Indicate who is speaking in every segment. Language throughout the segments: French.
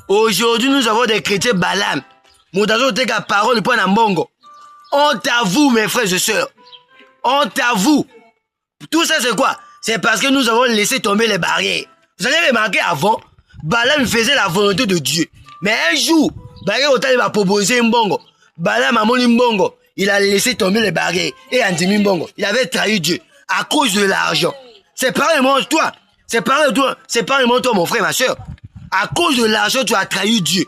Speaker 1: Aujourd'hui, nous avons des chrétiens Balaam. Moutazo teka parole point na mbongo. Honte à vous, mes frères et sœurs. Honte à vous. Tout ça, c'est quoi? C'est parce que nous avons laissé tomber les barrières. Vous avez remarqué avant, Balaam faisait la volonté de Dieu. Mais un jour, Balaam va proposer mbongo. Balaam a moni mbongo. Il a laissé tomber les barrières. Et Andimi mbongo. Il avait trahi Dieu. À cause de l'argent. C'est pareillement toi. C'est pareillement toi, mon frère, ma soeur. À cause de l'argent, tu as trahi Dieu.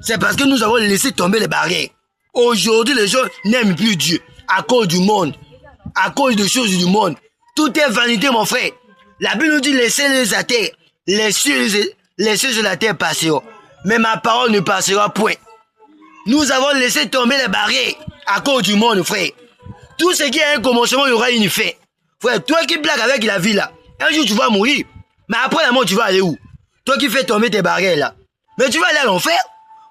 Speaker 1: C'est parce que nous avons laissé tomber les barrières. Aujourd'hui, les gens n'aiment plus Dieu. À cause du monde. À cause des choses du monde. Tout est vanité, mon frère. La Bible nous dit, laissez-les à terre. Les cieux de la terre passeront. Mais ma parole ne passera point. Nous avons laissé tomber les barrières. À cause du monde, frère. Tout ce qui a un commencement, il y aura une fin. Frère, toi qui blagues avec la vie là, un jour tu vas mourir. Mais après la mort, tu vas aller où? Toi qui fais tomber tes barrières là. Mais tu vas aller à l'enfer.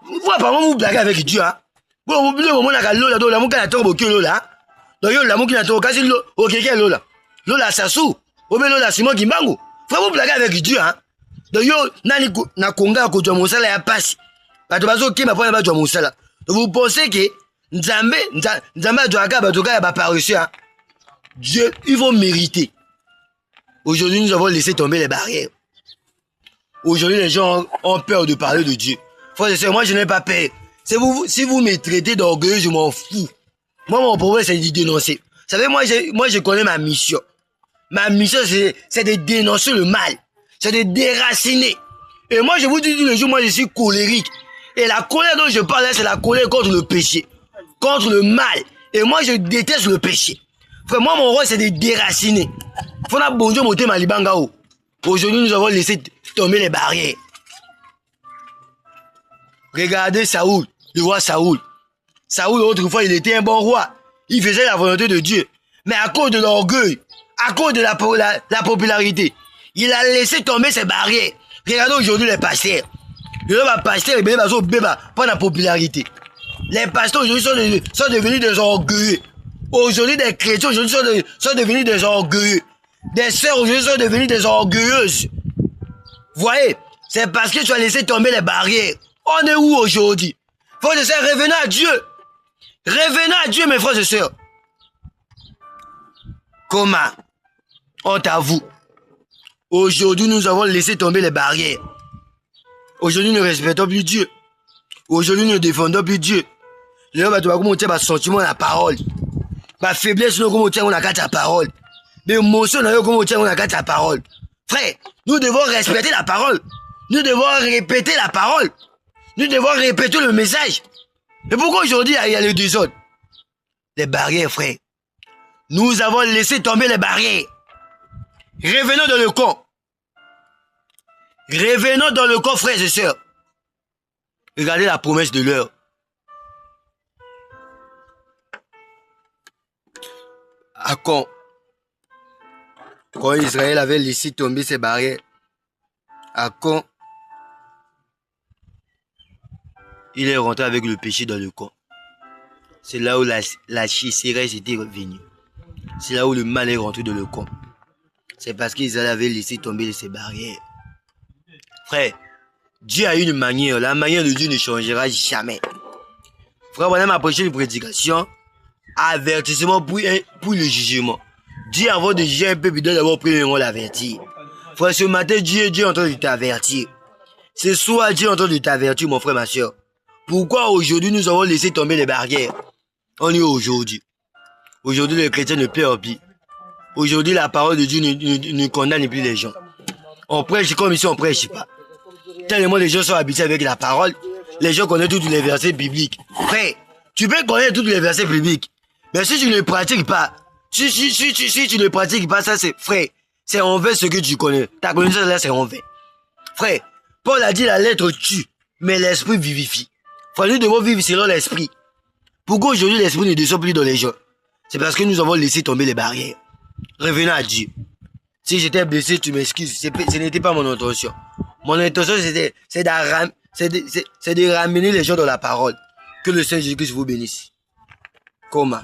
Speaker 1: Vous, apparemment, vous blaguez avec Dieu, hein. Bon, vous oubliez au moment où la mouka n'a pas beaucoup là. Donc, la mouka n'a pas quasi l'eau, ok, quel l'eau là? L'eau là, ça sous. Ou bien l'eau là, Simon Kimbangu. Frère, vous blaguez avec Dieu, hein. Donc, na konga ko jwa mosala ya passe. Bato bazo ki ma pona ba jwa mosala. Donc, vous pensez que Nzambe doit ba apparition, hein. Dieu, il faut mériter. Aujourd'hui, nous avons laissé tomber les barrières. Aujourd'hui, les gens ont peur de parler de Dieu. Frère et sœurs, moi, je n'ai pas peur. Si vous me traitez d'orgueilleux, je m'en fous. Moi, mon problème, c'est de dénoncer. Vous savez, moi, je connais ma mission. Ma mission, c'est de dénoncer le mal. C'est de déraciner. Et moi, je vous dis tous les jours, moi, je suis colérique. Et la colère dont je parle là, c'est la colère contre le péché. Contre le mal. Et moi, je déteste le péché. Frère, moi, mon rôle, c'est de déraciner. Faut na bonjour monter ma libangao. Aujourd'hui, nous avons laissé tomber les barrières. Regardez Saoul, le roi Saoul. Saoul, autrefois, il était un bon roi. Il faisait la volonté de Dieu. Mais à cause de l'orgueil, à cause de la popularité, il a laissé tomber ses barrières. Regardez aujourd'hui les pasteurs. Le pasteur, il va prendre la popularité. Les pasteurs aujourd'hui sont devenus des orgueilleux. Aujourd'hui, des chrétiens aujourd'hui sont devenus des orgueilleux. Des sœurs aujourd'hui sont devenues des orgueilleuses. Vous voyez, c'est parce que tu as laissé tomber les barrières. On est où aujourd'hui? Frères et sœurs, revenez à Dieu. Revenez à Dieu, mes frères et sœurs. Comment? Honte à vous. Aujourd'hui, nous avons laissé tomber les barrières. Aujourd'hui, nous ne respectons plus Dieu. Aujourd'hui, nous ne défendons plus Dieu. Les gens vont te dire sentiment la parole. Ma faiblesse, nous vont te dire la parole. Mais émotion, nous vont te dire la parole. Frère, nous devons respecter la parole. Nous devons répéter la parole. Nous devons répéter le message. Et pourquoi aujourd'hui il y a le désordre? Les barrières, frère. Nous avons laissé tomber les barrières. Revenons dans le camp. Revenons dans le camp, frères et sœurs. Regardez la promesse de l'heure. À quand Israël avait laissé tomber ses barrières, à quand il est rentré avec le péché dans le camp. C'est là où la chasseresse était revenue. C'est là où le mal est rentré dans le camp. C'est parce qu'Israël avait laissé tomber ses barrières. Frère, Dieu a une manière. La manière de Dieu ne changera jamais. Frère, voilà ma prochaine prédication. Avertissement pour le jugement. Dieu, avant de juger un peuple, il doit d'abord premièrement l'avertir. Frère, ce matin, Dieu est en train de t'avertir. Ce soir, Dieu est en train de t'avertir, mon frère, ma soeur. Pourquoi aujourd'hui nous avons laissé tomber les barrières? On est aujourd'hui. Aujourd'hui, les chrétiens ne pleurent plus. Aujourd'hui, la parole de Dieu ne condamne plus les gens. On prêche comme ici, on prêche pas. Tellement les gens sont habitués avec la parole, les gens connaissent tous les versets bibliques. Frère, tu peux connaître tous les versets bibliques, mais si tu ne pratiques pas, si tu ne pratiques pas, ça c'est, frère, c'est envers ce que tu connais. Ta connaissance là, c'est envers. Frère, Paul a dit la lettre tue, mais l'esprit vivifie. Frère, nous devons vivre selon l'esprit. Pourquoi aujourd'hui l'esprit ne descend plus dans les gens? C'est parce que nous avons laissé tomber les barrières. Revenons à Dieu. Si j'étais blessé, tu m'excuses. Ce n'était pas mon intention. Mon intention, c'est de ramener les gens dans la parole. Que le Seigneur Jésus-Christ vous bénisse. Comment?